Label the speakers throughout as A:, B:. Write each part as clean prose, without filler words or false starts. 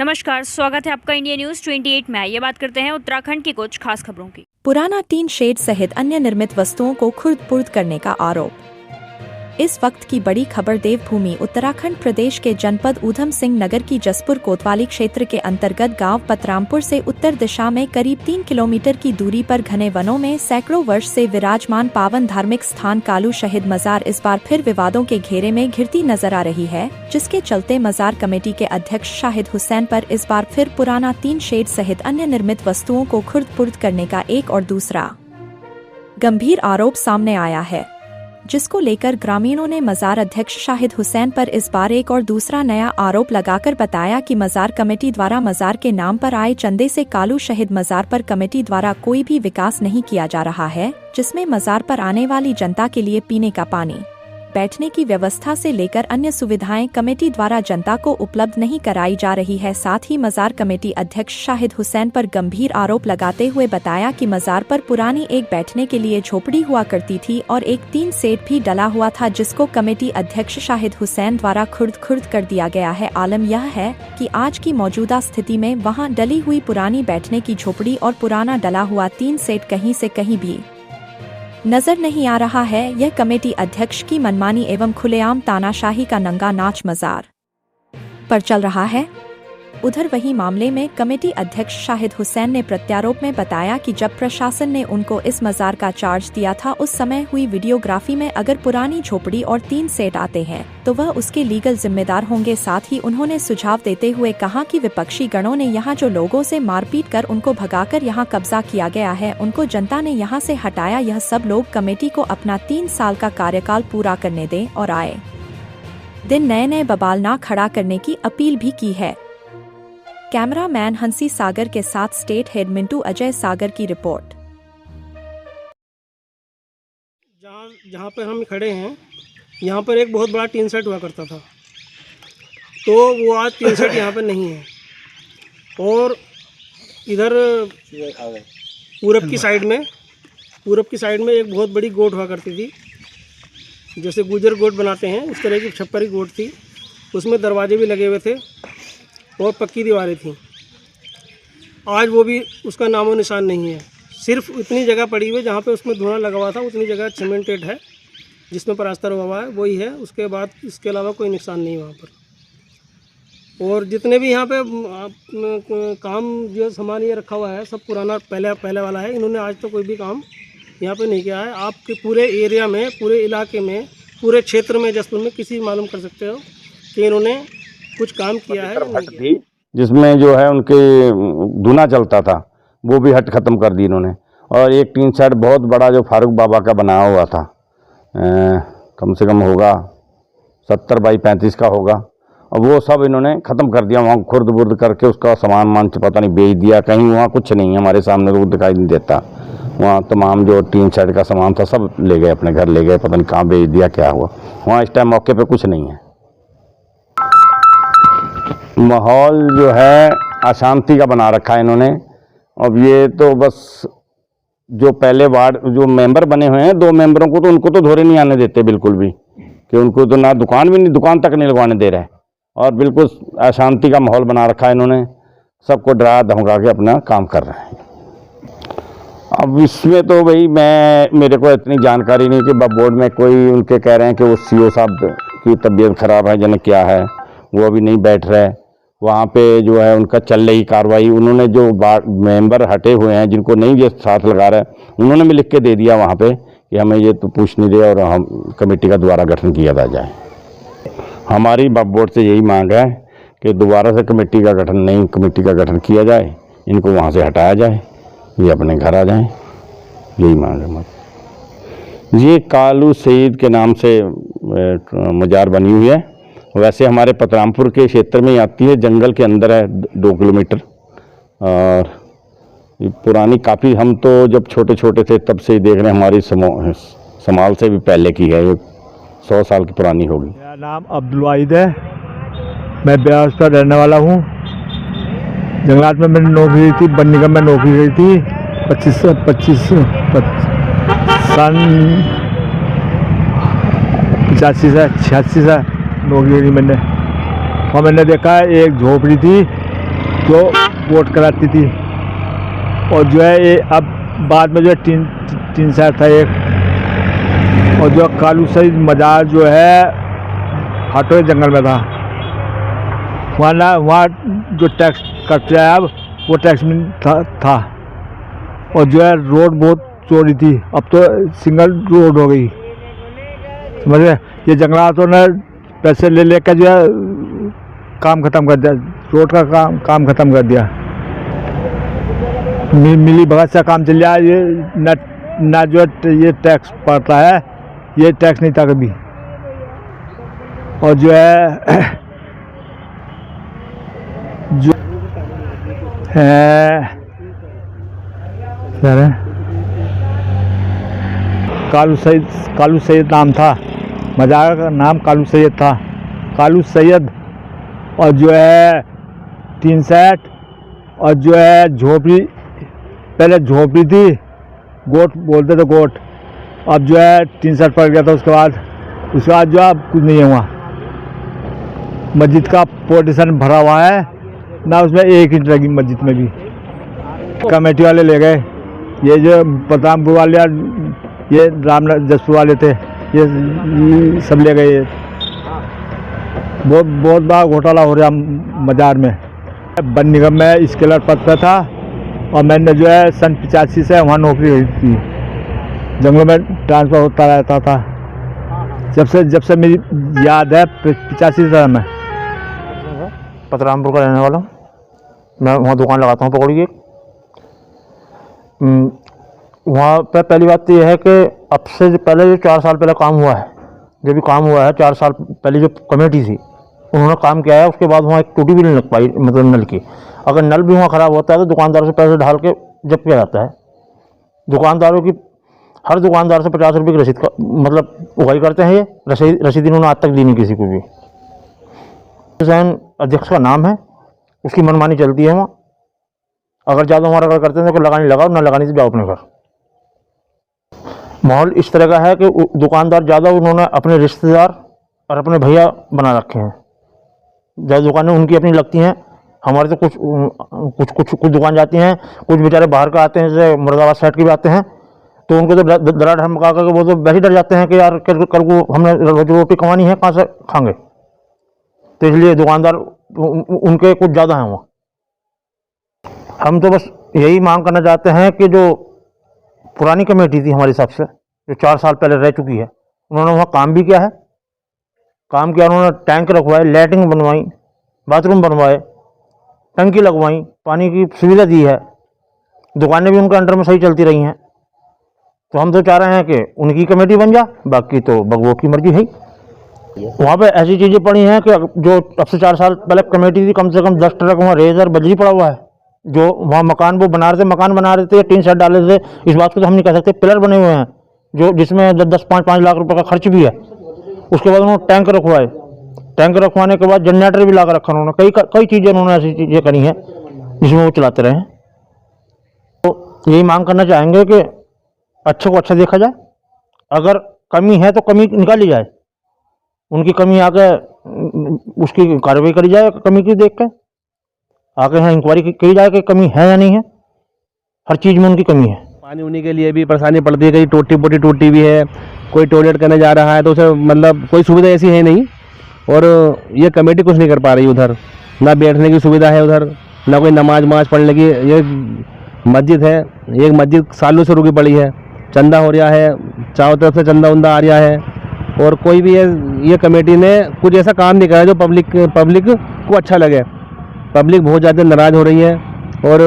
A: नमस्कार, स्वागत है आपका इंडिया न्यूज 28 में। ये बात करते हैं उत्तराखंड की कुछ खास खबरों की।
B: पुराना टीन शेड सहित अन्य निर्मित वस्तुओं को खुर्द-पुर्द करने का आरोप। इस वक्त की बड़ी खबर देवभूमि उत्तराखंड प्रदेश के जनपद ऊधम सिंह नगर की जसपुर कोतवाली क्षेत्र के अंतर्गत गांव पतरामपुर से उत्तर दिशा में करीब 3 किलोमीटर की दूरी पर घने वनों में सैकड़ों वर्ष से विराजमान पावन धार्मिक स्थान कालू शहीद मजार इस बार फिर विवादों के घेरे में घिरती नजर आ रही है, जिसके चलते मजार कमेटी के अध्यक्ष शाहिद हुसैन पर इस बार फिर पुराना टीन शेड सहित अन्य निर्मित वस्तुओं को खुर्द-पुर्द करने का एक और दूसरा गंभीर आरोप सामने आया है, जिसको लेकर ग्रामीणों ने मजार अध्यक्ष शाहिद हुसैन पर इस बार एक और दूसरा नया आरोप लगाकर बताया कि मजार कमेटी द्वारा मजार के नाम पर आए चंदे से कालू शहीद मजार पर कमेटी द्वारा कोई भी विकास नहीं किया जा रहा है, जिसमें मजार पर आने वाली जनता के लिए पीने का पानी, बैठने की व्यवस्था से लेकर अन्य सुविधाएं कमेटी द्वारा जनता को उपलब्ध नहीं कराई जा रही है। साथ ही मजार कमेटी अध्यक्ष शाहिद हुसैन पर गंभीर आरोप लगाते हुए बताया कि मजार पर पुरानी एक बैठने के लिए झोपड़ी हुआ करती थी और एक टीन शेड भी डला हुआ था, जिसको कमेटी अध्यक्ष शाहिद हुसैन द्वारा खुर्द कर दिया गया है। आलम यह है कि आज की मौजूदा स्थिति में वहाँ डली हुई पुरानी बैठने की झोपड़ी और पुराना डला हुआ टीन शेड कहीं से कहीं भी नजर नहीं आ रहा है। यह कमेटी अध्यक्ष की मनमानी एवं खुलेआम तानाशाही का नंगा नाच मजार पर चल रहा है। उधर वही मामले में कमेटी अध्यक्ष शाहिद हुसैन ने प्रत्यारोप में बताया कि जब प्रशासन ने उनको इस मजार का चार्ज दिया था, उस समय हुई वीडियोग्राफी में अगर पुरानी झोपड़ी और टीन शेड आते हैं तो वह उसके लीगल जिम्मेदार होंगे। साथ ही उन्होंने सुझाव देते हुए कहा कि विपक्षी गणों ने यहाँ जो लोगों से मारपीट कर उनको भगाकर यहाँ कब्जा किया गया है, उनको जनता ने यहाँ से हटाया। यह सब लोग कमेटी को अपना 3 साल का कार्यकाल पूरा करने दें और आए दिन नए बवाल न खड़ा करने की अपील भी की है। कैमरामैन हंसी सागर के साथ स्टेट हेड मिंटू अजय सागर की रिपोर्ट।
C: जहाँ पर हम खड़े हैं, यहाँ पर एक बहुत बड़ा टीन सेट हुआ करता था, तो वो आज टीन सेट यहाँ पर नहीं है। और इधर पूरब की साइड में एक बहुत बड़ी गोट हुआ करती थी, जैसे गुजर गोट बनाते हैं उस तरह की छप्परी गोट थी। उसमें दरवाजे भी लगे हुए थे और पक्की दीवारें थीं। आज वो भी उसका नामो निशान नहीं है। सिर्फ इतनी जगह पड़ी हुई जहाँ पे उसमें धुआं लगा हुआ था, उतनी जगह सीमेंटेड है जिसमें प्लास्टर हुआ है, वही है। उसके बाद इसके अलावा कोई निशान नहीं वहाँ पर। और जितने भी यहाँ पे काम जो सामान ये रखा हुआ है सब पुराना पहले वाला है। इन्होंने आज तो कोई भी काम यहाँ पे नहीं किया है। आपके पूरे एरिया में, पूरे इलाके में, पूरे क्षेत्र में, जसपुर में किसी मालूम कर सकते हो कि इन्होंने कुछ काम किया है।
D: जिसमें जो है उनके धुना चलता था, वो भी हट खत्म कर दी इन्होंने। और एक टीन शेड बहुत बड़ा जो फारूक बाबा का बनाया हुआ था, कम से कम होगा 70 बाई 35 का होगा, और वो सब इन्होंने ख़त्म कर दिया। वहाँ खुर्द-बुर्द करके उसका सामान पता नहीं बेच दिया कहीं। वहाँ कुछ नहीं है, हमारे सामने तो दिखाई नहीं देता। वहाँ तमाम जो टीन शेड का सामान था सब ले गए, अपने घर ले गए, पता नहीं कहाँ बेच दिया, क्या हुआ। वहाँ इस टाइम मौके पे कुछ नहीं है। माहौल जो है अशांति का बना रखा है इन्होंने। अब ये तो बस जो पहले वार्ड जो मेंबर बने हुए हैं, 2 मेंबरों को तो उनको तो धोरे नहीं आने देते बिल्कुल भी, कि उनको तो ना दुकान तक नहीं लगवाने दे रहे। और बिल्कुल अशांति का माहौल बना रखा है इन्होंने। सबको डरा धमका के अपना काम कर रहे हैं। अब इसमें तो भाई मेरे को इतनी जानकारी नहीं कि बोर्ड में कोई उनके कह रहे हैं कि वो CO साहब की तबीयत खराब है, जन क्या है, वो अभी नहीं बैठ रहे। वहाँ पे जो है उनका चल रही कार्रवाई। उन्होंने जो मेंबर हटे हुए हैं जिनको नहीं ये साथ लगा रहे, उन्होंने भी लिख के दे दिया वहाँ पे कि हमें ये तो पूछ नहीं दे और हम कमेटी का दोबारा गठन किया जाए। हमारी बोर्ड से यही मांग है कि दोबारा से कमेटी का गठन किया जाए, इनको वहाँ से हटाया जाए, ये अपने घर आ जाएँ, यही मांग है हमारी। ये कालू शहीद के नाम से मजार बनी हुई है। वैसे हमारे पतरामपुर के क्षेत्र में आती है, जंगल के अंदर है 2 किलोमीटर। और पुरानी काफ़ी, हम तो जब छोटे थे तब से ही देख रहे हैं, हमारी समाल से भी पहले की है, ये 100 साल की पुरानी होगी।
E: मेरा नाम अब्दुल वाहिद है, मैं ब्यास का रहने वाला हूँ। जंगलात में मैंने नौकरी थी, वन निगम में नौकरी की थी 25 सन 85 से 86 से नौकरी की मैंने। और मैंने देखा एक झोपड़ी थी जो वोट कराती थी। और जो है ये अब बाद में जो है तीन साइड था एक, और जो कालू सईद मजार जो है हाटो जंगल में था, वहाँ जो टैक्स कटता है अब वो टैक्स में था। और जो है रोड बहुत चौड़ी थी, अब तो सिंगल रोड हो गई, समझ रहे। ये जंगलातों ने पैसे ले लेकर जो है काम ख़त्म कर दिया, रोड का काम ख़त्म कर दिया। मिली भगत से काम चल रहा है। ये न जो ये टैक्स पड़ता है, ये टैक्स नहीं था कभी। और जो है जो है कालू सैयद नाम था, मजार का नाम कालू सैयद था, कालू सैयद। और जो है 3 सेट, और जो है झोपड़ी, पहले झोपड़ी थी, गोट बोलते थे गोट, अब जो है 3 सेट पड़ गया था। उसके बाद जो अब कुछ नहीं है वहाँ। मस्जिद का पोर्टिशन भरा हुआ है ना, उसमें 1 ईंट लगी मस्जिद में भी। कमेटी वाले ले गए, ये जो प्रतापपुर वाले, ये रामनगर जसपुर वाले थे, ये सब ले गए। बहुत बड़ा घोटाला हो रहा मजार में। वन निगम में स्केलर पद पर था, और मैंने जो है सन 85 से वहाँ नौकरी की थी। जंगलों में ट्रांसफ़र होता रहता था जब से मेरी याद है, 85 से। मैं
F: पतरामपुर का रहने वाला हूँ। मैं वहाँ दुकान लगाता हूँ पकौड़ी की। वहाँ पर पहली बात तो यह है कि अब से जो पहले जो 4 साल पहले काम हुआ है, जो भी काम हुआ है 4 साल पहले जो कमेटी थी उन्होंने काम किया है, उसके बाद वहाँ एक टूटी भी नहीं लग पाई, मतलब नल की। अगर नल भी वहाँ ख़राब होता है तो दुकानदार से पैसे ढाल के जब्त किया जाता है। दुकानदारों की, हर दुकानदार से 50 रुपये की रसीद का मतलब उगाई करते हैं। ये रसीद इन्होंने आज तक दी नहीं किसी को भी। हुसैन अध्यक्ष का नाम है, उसकी मनमानी चलती है वहाँ। अगर ज़्यादा हमारा अगर करते हैं तो लगानी लगाओ, ना लगानी तो जाओ अपने घर। माहौल इस तरह का है कि दुकानदार ज़्यादा उन्होंने अपने रिश्तेदार और अपने भैया बना रखे हैं। ज़्यादा दुकानें उनकी अपनी लगती हैं, हमारे तो कुछ दुकान जाती हैं, कुछ बेचारे बाहर का आते हैं, जैसे मुरादाबाद साइड के भी आते हैं, तो उनको तो दरा धमका कर वो तो वैसे डर जाते हैं कि यार कल को हमने रोटी कमानी है, कहाँ से खाएंगे। तो इसलिए दुकानदार उनके कुछ ज़्यादा हैं वहाँ। हम तो बस यही मांग करना चाहते हैं कि जो पुरानी कमेटी थी हमारे हिसाब से, जो 4 साल पहले रह चुकी है, उन्होंने वहाँ काम भी किया है। काम किया, उन्होंने टैंक रखवाए, लैट्रिन बनवाई, बाथरूम बनवाए, टंकी लगवाई, पानी की सुविधा दी है। दुकानें भी उनके अंडर में सही चलती रही हैं। तो हम तो चाह रहे हैं कि उनकी कमेटी बन जा, बाकी तो भगवों की मर्जी है। वहाँ पे ऐसी चीज़ें पड़ी हैं कि जो अब से 4 साल पहले कमेटी थी, कम से कम 10 ट्रक वहाँ रेजर बजरी पड़ा हुआ है। जो वहाँ मकान वो बना रहे थे, मकान बना रहे थे, 3 सेट डाले थे, इस बात को तो हम नहीं कह सकते। पिलर बने हुए हैं जो जिसमें 10-5 लाख रुपए का खर्च भी है। उसके बाद उन्होंने टैंक रखवाए, टैंक रखवाने के बाद जनरेटर भी ला कर रखा उन्होंने। कई चीज़ें उन्होंने ऐसी चीज़ें करी हैं जिसमें वो चलाते रहे। तो यही मांग करना चाहेंगे कि अच्छे को अच्छा देखा जाए, अगर कमी है तो कमी निकाली जाए, उनकी कमी आके उसकी कार्रवाई करी जाए, कमी की देख के आगे यहाँ इंक्वायरी की जाए कि कमी है या नहीं है। हर चीज़ में उनकी कमी है।
G: पानी होने के लिए भी परेशानी पड़ती है, कहीं टूटी भी है, कोई टॉयलेट करने जा रहा है तो उसे मतलब कोई सुविधा ऐसी है नहीं। और ये कमेटी कुछ नहीं कर पा रही उधर, ना बैठने की सुविधा है उधर, ना कोई नमाज पढ़ने की। ये मस्जिद है, ये मस्जिद सालों से रुकी पड़ी है, चंदा हो रहा है, चारों तरफ से चंदा उंदा आ रहा है, और कोई भी ये कमेटी ने कुछ ऐसा काम नहीं करा जो पब्लिक को अच्छा लगे। पब्लिक बहुत ज़्यादा नाराज़ हो रही है। और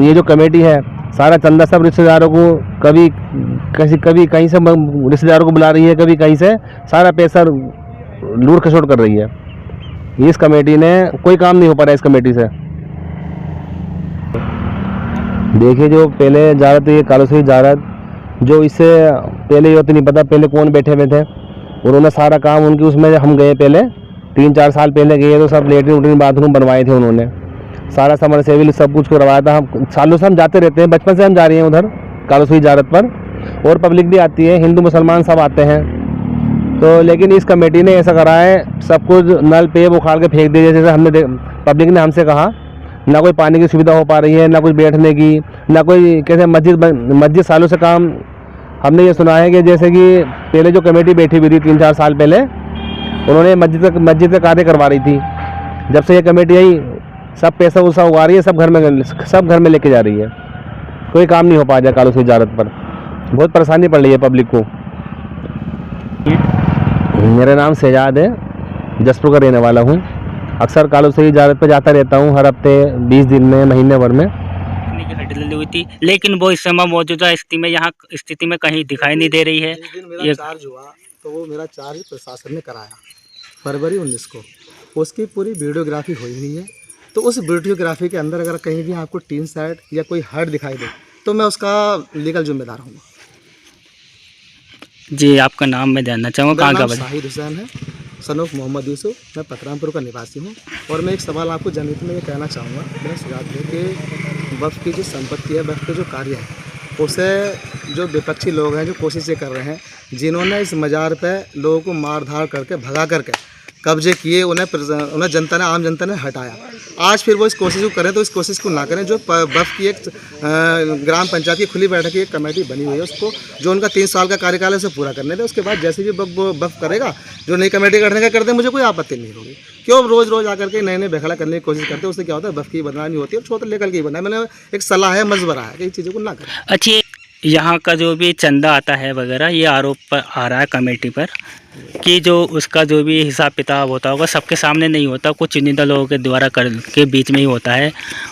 G: ये जो कमेटी है, सारा चंदा सब रिश्तेदारों को कभी कहीं से रिश्तेदारों को बुला रही है, कभी कहीं से सारा पैसा लूट खसोट कर रही है। इस कमेटी ने कोई काम नहीं हो पा रहा है इस कमेटी से। देखिए, जो पहले जा रहे थे ये कालू सईद जा रहा, जो इससे पहले ये तो नहीं पता पहले कौन बैठे हुए थे। उन्होंने सारा काम उनकी उसमें हम गए पहले 3-4 साल पहले गए तो सब लेटरिन बाथरूम बनवाए थे उन्होंने, सारा समरसेबल सब कुछ करवाया था। हम सालों से हम जाते रहते हैं, बचपन से हम जा रहे हैं उधर कालू सईद जारत पर, और पब्लिक भी आती है, हिंदू मुसलमान सब आते हैं। तो लेकिन इस कमेटी ने ऐसा करा है, सब कुछ नल पे उखाड़ के फेंक दिया। जैसे हमने पब्लिक ने हमसे कहा, ना कोई पानी की सुविधा हो पा रही है, ना कुछ बैठने की, ना कोई कैसे मस्जिद सालों से काम। हमने ये सुना है कि जैसे कि पहले जो कमेटी बैठी हुई थी 3-4 साल पहले, उन्होंने मस्जिद का कार्य करवा रही थी। जब से ये कमेटी आई, सब पैसा वैसा उगा रही है, सब घर में लेके जा रही है। कोई काम नहीं हो पा रहा कालू से इजारत पर। बहुत परेशानी पड़ रही है पब्लिक को। मेरा नाम शहजाद है, जसपुर का रहने वाला हूँ। अक्सर कालू से इजारत पर जाता रहता हूँ, हर हफ्ते 20 दिन में, महीने भर में।
H: की हड़ताल हुई थी, लेकिन वो इस समय मौजूदा स्थिति में कहीं दिखाई नहीं दे रही है।
I: जिस दिन मेरा चार्ज हुआ तो वो मेरा चार्ज प्रशासन ने कराया फरवरी 19 को। उसकी पूरी वीडियोग्राफी हुई है। तो उस वीडियोग्राफी के अंदर अगर कहीं भी आपको टीन सेट या कोई हट दिखाई दे तो मैं उसका लीगल जिम्मेदार हूँ।
H: जी, आपका नाम मैं जानना चाहूँगा, कहाँ का?
I: शाहिद हुसैन है, सन ऑफ मोहम्मद यूसुफ। मैं पतरामपुर का निवासी हूँ। और मैं एक सवाल आपको जनहित में ये कहना चाहूँगा, मेरा सुझाव है कि वक्फ की जो संपत्ति है, वक्फ के जो कार्य है, उसे जो विपक्षी लोग हैं जो कोशिशें कर रहे हैं, जिन्होंने इस मज़ार पे लोगों को मार धाड़ करके भगा करके कब्जे किए, उन्हें जनता ने, आम जनता ने हटाया। आज फिर वो इस कोशिश को करें तो इस कोशिश को ना करें। जो वक्फ की एक ग्राम पंचायत की खुली बैठक की एक कमेटी बनी हुई है, उसको जो उनका 3 साल का कार्यकाल है उसे पूरा करने दें। उसके बाद जैसे भी वक्फ करेगा, जो नई कमेटी करने का करते, मुझे कोई आपत्ति नहीं होगी। क्यों रोज़ रोज़ आकर के नए नए बहला करने की कोशिश करते हैं? उससे क्या होता है, वक्फ की बदनामी होती है और छोटे लेकर की बदनामी। मैंने एक सलाह है, मशवरा है कि इन चीज़ों को ना करें।
H: अच्छी, यहाँ का जो भी चंदा आता है वगैरह, ये आरोप पर आ रहा है कमेटी पर कि जो उसका जो भी हिसाब किताब होता होगा सबके सामने नहीं होता, कुछ चुनिंदा लोगों के द्वारा के बीच में ही होता है।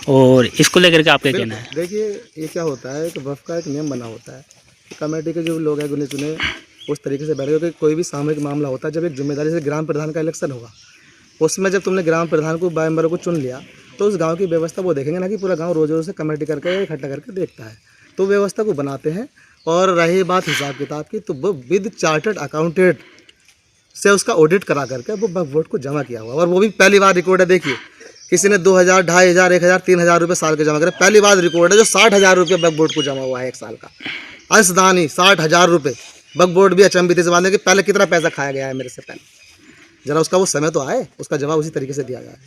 H: और इसको लेकर के आप क्या कहना है?
I: देखिए, ये क्या होता है कि वक्फ का एक नियम बना होता है। कमेटी के जो लोग हैं गुने चुने उस तरीके से बैठे, क्योंकि कोई भी सामूहिक मामला होता है, जब एक जिम्मेदारी से ग्राम प्रधान का इलेक्शन होगा, उसमें जब तुमने ग्राम प्रधान को मेंबरों को चुन लिया तो उस गाँव की व्यवस्था वो देखेंगे ना कि पूरा गाँव रोज़ रोज़ से कमेटी करके इकट्ठा करके देखता है। तो व्यवस्था को बनाते हैं। और रही बात हिसाब किताब की, तो वो विद चार्टर्ड अकाउंटेंट से उसका ऑडिट करा करके वो वक्फ बोर्ड को जमा किया हुआ। और वो भी पहली बार रिकॉर्ड है। देखिए, किसी ने 2000, 2500, 1000, 3000 रुपये साल के जमा करे, पहली बार रिकॉर्ड है। जो 60,000 रुपये वक्फ बोर्ड को जमा हुआ है एक साल का, अंशदानी 60,000 रुपये। वक्फ बोर्ड भी अचंभित इस बात में कि पहले कितना पैसा खाया गया है मेरे से पहले। जरा उसका वो समय तो आए, उसका जवाब उसी तरीके से दिया जाए।